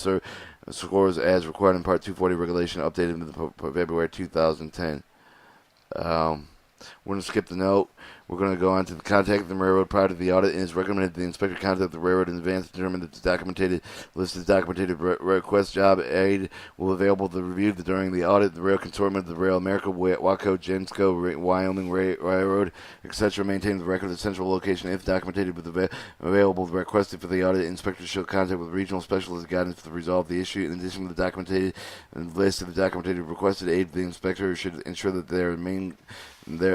scores as required in Part 240 regulation, updated in February 2010. We're going to skip the note. We're going to go on to the contact the railroad prior to the audit. It is recommended the inspector contact the railroad in advance to determine that the documented list of documented request job aid will be available to review during the audit. The rail consortium of the Rail America, Waco, Gensco, Wyoming Railroad, etc. maintain the record of central location if documented with available requested for the audit. Inspectors shall contact with regional specialist guidance to resolve the issue. In addition to the documented list of the documented requested aid, the inspector should ensure that there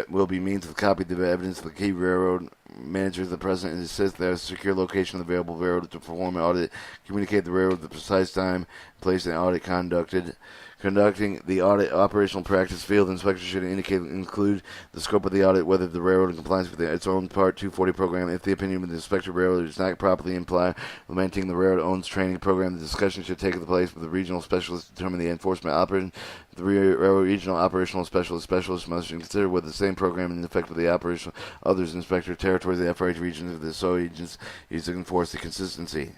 will be means of copy the evidence of the key railroad managers, the president, and assist their secure location of the available railroad to perform an audit, communicate the railroad the precise time, place, and audit conducted. Conducting the audit operational practice field inspector should include the scope of the audit, whether the railroad in compliance with its own Part 240 program. If the opinion of the inspector railroad does not properly imply implementing the railroad owns training program, the discussion should take place with the regional specialist to determine the enforcement operation. The railroad regional operational specialist must consider whether the same program in effect with the operational others inspector territories of the FRA regions of the SO agents is to enforce the consistency.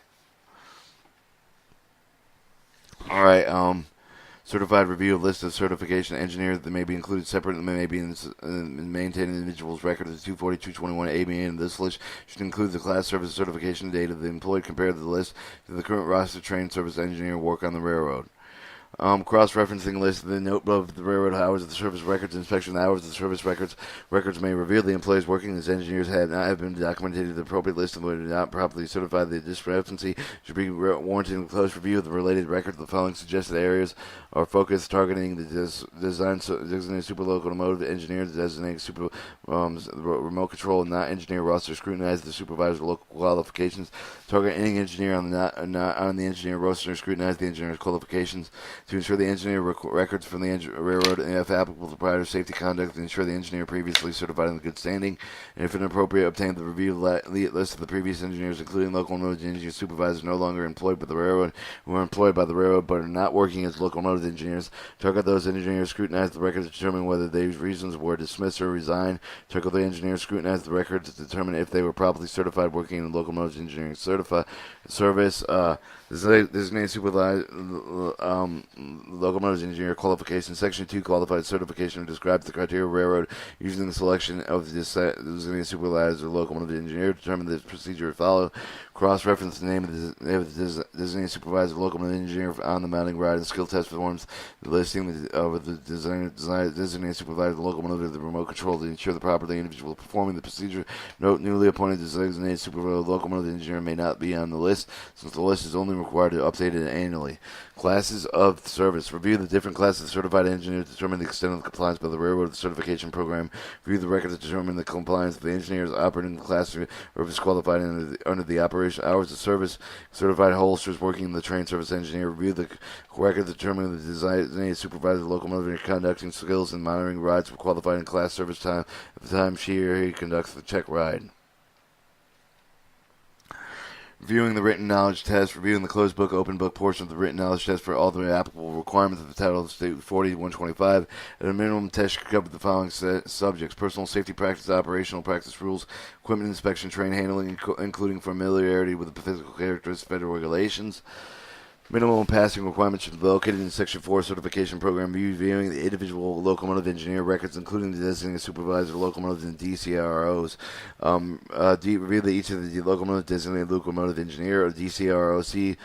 All right. Certified review of list of certification engineers that may be included separate and may be maintained in individual's record of 240, 221 ABN. And this list should include the class service certification date of the employee compared to the list to the current roster trained service engineer work on the railroad. Cross-referencing list of the note of the railroad hours of the service records, inspection hours of the service records. Records may reveal the employees working as engineers have not been documented in the appropriate list and were not properly certified. The discrepancy should be warranted in close review of the related records. The following suggested areas are focused targeting the designated super locomotive engineer, the designated super remote control and not engineer roster. Scrutinize the supervisor's local qualifications. Target any engineer on the not on the engineer roster. Scrutinize the engineer's qualifications. To ensure the engineer records from the railroad, and if applicable, the prior safety conduct, to ensure the engineer previously certified in good standing, and if inappropriate, obtain the review list of the previous engineers, including locomotive engineer supervisors no longer employed by the railroad, who are employed by the railroad but are not working as locomotive engineers. Target those engineers, scrutinize the records to determine whether these reasons were dismissed or resigned. Target the engineers, scrutinize the records to determine if they were properly certified working in locomotive engineering service. Designated supervisor locomotive engineer qualification. Section 2 qualified certification describes the criteria of railroad using the selection of the designated supervisor locomotive engineer to determine the procedure to follow. Cross-reference the name of the designated supervisor, locomotive engineer on the mounting ride, and skill test forms. The listing of the designated supervisor, the locomotive, the remote control to ensure the properly individual performing the procedure. Note: newly appointed designated supervisor, locomotive engineer may not be on the list, since the list is only required to update it annually. Classes of service. Review the different classes of certified engineer to determine the extent of the compliance by the railroad certification program. Review the record to determine the compliance of the engineers operating the class, or if it's qualified under the operation hours of service. Certified holsters working in the train service engineer. Review the record to determine the designated supervisor, locomotive conducting skills and monitoring rides for qualified in class service time at the time she or he conducts the check ride. Reviewing the written knowledge test, reviewing the closed book, open book portion of the written knowledge test for all the applicable requirements of the Title of State 40-125. At a minimum, test should cover the following subjects: personal safety practice, operational practice rules, equipment inspection, train handling, including familiarity with the physical characteristics of federal regulations. Minimum passing requirements should be located in Section 4 certification program, reviewing the individual locomotive engineer records, including the designated supervisor, locomotives, and DCROs. Review each of the locomotive designated locomotive engineer or DCROCOs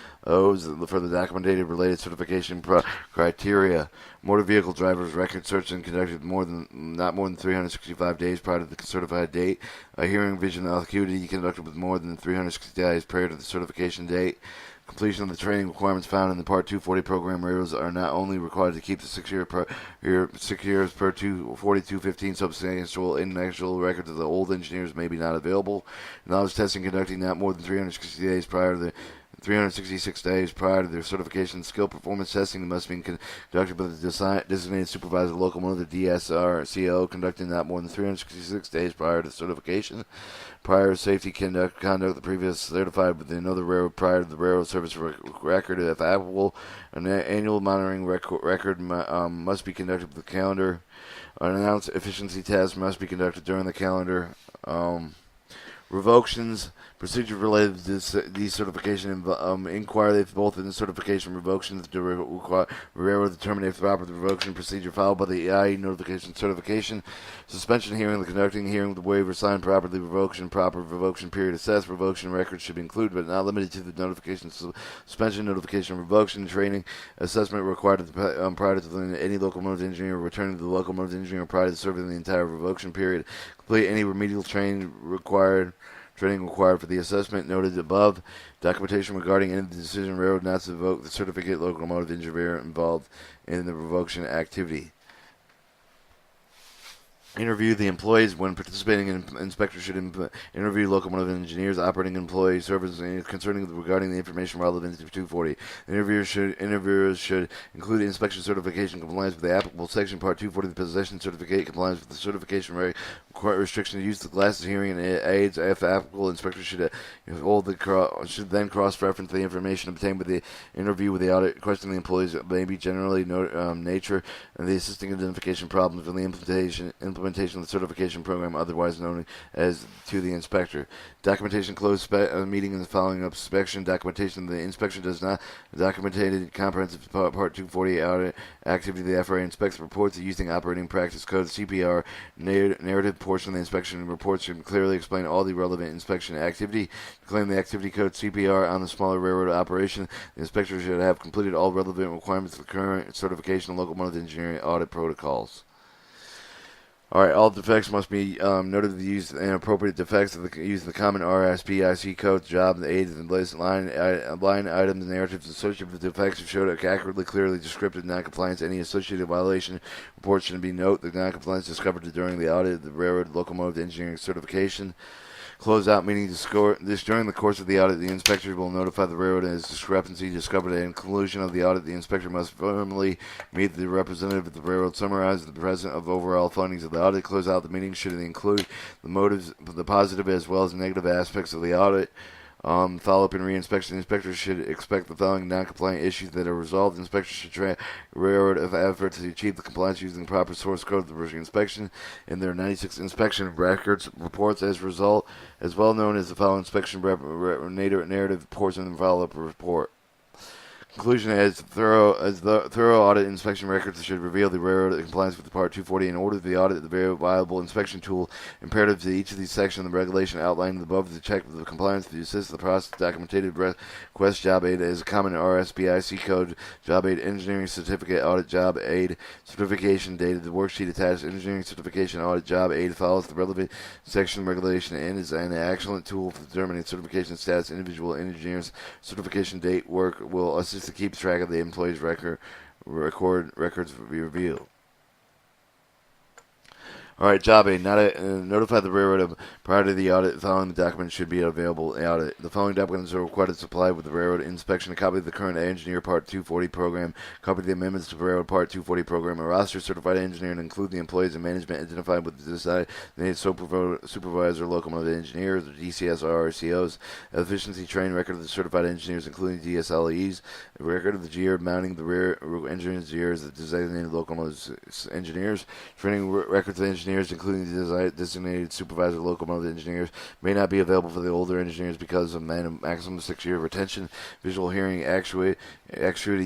for the documented related certification criteria. Motor vehicle driver's record search and conducted not more than 365 days prior to the certified date. Hearing, vision, and acuity conducted with more than 360 days prior to the certification date. Completion of the training requirements found in the Part 240 program. Railroads are not only required to keep the 6 years per 240-215 substantial international records of the old engineers may be not available. Knowledge testing conducting not more than 366 days prior to their certification. Skill performance testing must be conducted by the designated supervisor, locomotive, DSRCO, conducting not more than 366 days prior to certification. Prior safety conduct the previous certified with another railroad prior to the railroad service record, if applicable. An annual monitoring record must be conducted with the calendar. An announced efficiency test must be conducted during the calendar. Revoctions, procedure related to decertification, inquiry if both in the certification revocation to require railroad determine if the proper revocation procedure followed by the EIE notification certification, suspension hearing, the conducting hearing with the waiver signed properly, revocation, proper revocation period assessed, revocation records should be included but not limited to the notification, suspension, notification, revocation, training, assessment required prior to any locomotive engineer returning to the locomotive engineer prior to serving the entire revocation period, complete any remedial training required for the assessment noted above. Documentation regarding any decision railroad not to revoke the certificate locomotive engineer involved in the revocation activity. Interview the employees when participating in inspectors should interview locomotive engineers, operating employee servers regarding the information relevant to 240. Interviewers should include inspection certification compliance with the applicable section, Part 240, the possession certificate, compliance with the certification restriction to use the glasses, hearing, and aids. If applicable, inspectors should then cross-reference the information obtained with the interview with the audit, questioning the employees may be generally nature and the assisting identification problems in the implementation of the certification program, otherwise known as to the inspector. Documentation closed meeting and the following up inspection. Documentation the inspection does not documented comprehensive Part 240 audit activity. The FRA inspects reports using operating practice code CPR. Narrative portion of the inspection report should clearly explain all the relevant inspection activity. To claim the activity code CPR on the smaller railroad operation, the inspector should have completed all relevant requirements of the current certification of locomotive engineering audit protocols. Alright, all defects must be noted to use inappropriate defects of use the common RSPIC code, job, the aids, and list line items, narratives associated with defects showed accurately, clearly descriptive non-compliance. Any associated violation report should be note the non-compliance discovered during the audit of the railroad locomotive engineering certification. Closeout meaning during the course of the audit, the inspector will notify the railroad as discrepancy discovered. At the conclusion of the audit, the inspector must formally meet the representative of the railroad, summarize the present of overall findings of the audit. Close out the meeting should include the motives, the positive as well as negative aspects of the audit. Follow-up and re-inspection. Inspectors should expect the following non-compliant issues that are resolved. Inspectors should track railroad of effort to achieve the compliance using the proper source code of the inspection in their 96 inspection records reports as result, as well known as the following inspection narrative portion of the follow-up report. Conclusion: the thorough audit inspection records should reveal the railroad compliance with the Part 240. In order for the audit, the very viable inspection tool imperative to each of these sections of the regulation outlined above to check the compliance to assist the process. Documented request job aid is a common RSBIC code. Job aid engineering certificate audit job aid certification dated. The worksheet attached engineering certification audit job aid follows the relevant section regulation and is an excellent tool for determining certification status. Individual engineers certification date work will assist to keep track of the employee's records revealed. All right, job aid. Notify the railroad prior to the audit. The following documents should be available in the audit. The following documents are required to supply with the railroad inspection: a copy of the current engineer Part 240 program, a copy of the amendments to the railroad Part 240 program, a roster certified engineer and include the employees and management identified with the designated supervisor, locomotive engineers, or DCS RRCOs, efficiency train record of the certified engineers, including DSLEs, a record of the year mounting the rear engineers, the designated locomotive engineers, training records of engineers, including the designated supervisor locomotive engineers, may not be available for the older engineers because of maximum 6-year retention. Visual hearing acuity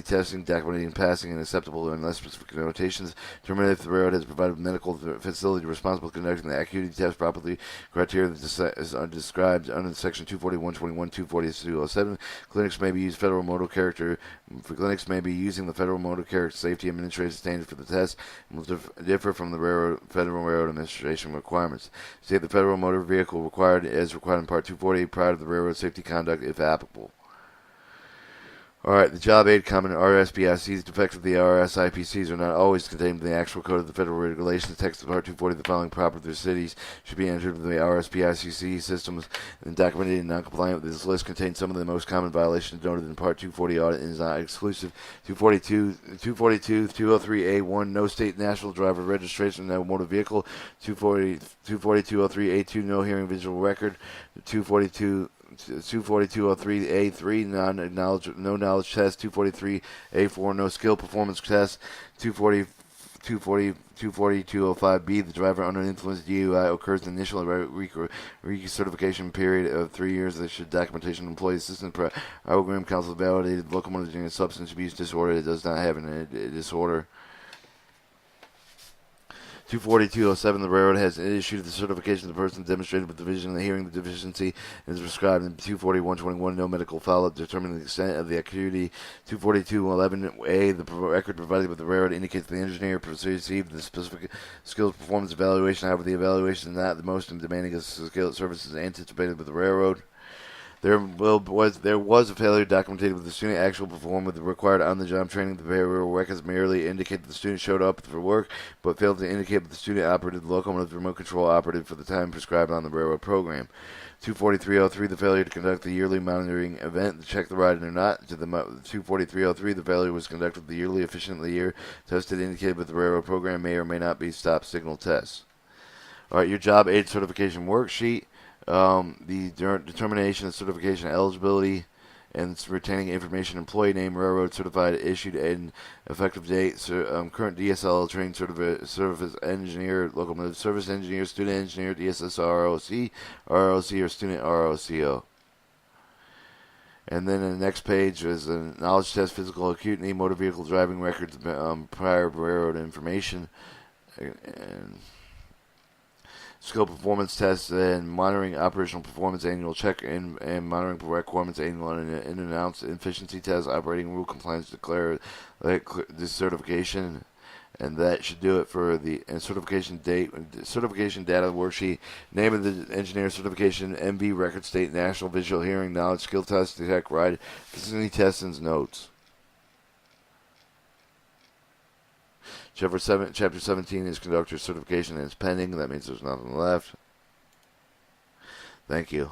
testing, documenting passing and acceptable unless specific notations. Determine if the railroad has provided medical facility responsible for conducting the acuity test properly. Criteria that is described under Section 241.21, 242.07. Clinics may be used federal motor character. Clinics may be using the federal motor character safety administration standard for the test and will differ from the federal railroad administration requirements. State the federal motor vehicle required as required in Part 240 prior to the railroad safety conduct if applicable. Alright, the job aid common RSBICs defects of the RSIPCs are not always contained in the actual code of the federal regulations. Text of Part 240, the following proper to cities should be entered into the RSBICC systems and documented and non-compliant with this list contains some of the most common violations noted in Part 240 audit and is not exclusive. 242.203A1, no state national driver registration, no motor vehicle. 242.03A2, no hearing visual record. 242.03A3, no knowledge test. 243A4, no skill performance test. 242.05B, the driver under influence DUI occurs in the initial recertification period of 3 years. That should documentation employee assistance program council validated locomotive and substance abuse disorder. It does not have a disorder. 242.07, the railroad has issued the certification of the person demonstrated with the vision and the hearing the deficiency and is prescribed in 241.21, no medical follow-up determining the extent of the acuity. 242.11a, the record provided with the railroad indicates the engineer received the specific skills performance evaluation. However, the evaluation is not the most demanding of skilled services anticipated with the railroad. There was a failure documented with the student actual performed with the required on-the-job training. The railroad records merely indicate the student showed up for work, but failed to indicate that the student operated the locomotive remote control operated for the time prescribed on the railroad program. 243.03, the failure to conduct the yearly monitoring event to check the ride or not. To the 243.03, the failure was conducted the yearly efficiently year tested indicated that the railroad program may or may not be stop signal tests. All right, your job aid certification worksheet. The determination of certification eligibility and retaining information, employee name, railroad certified, issued and effective date, current DSL trained service engineer, locomotive service engineer, student engineer, DSS ROC, or student ROCO. And then in the next page is a knowledge test, physical acuity, motor vehicle driving records, prior railroad information, and scope performance tests and monitoring operational performance annual check and monitoring requirements annual and announced efficiency tests, operating rule compliance declare this certification, and that should do it for the certification date, certification data worksheet, name of the engineer certification, MV record state, national visual hearing knowledge skill test, detect ride, facility tests and notes. Chapter 17 is conductor certification and it's pending. That means there's nothing left. Thank you.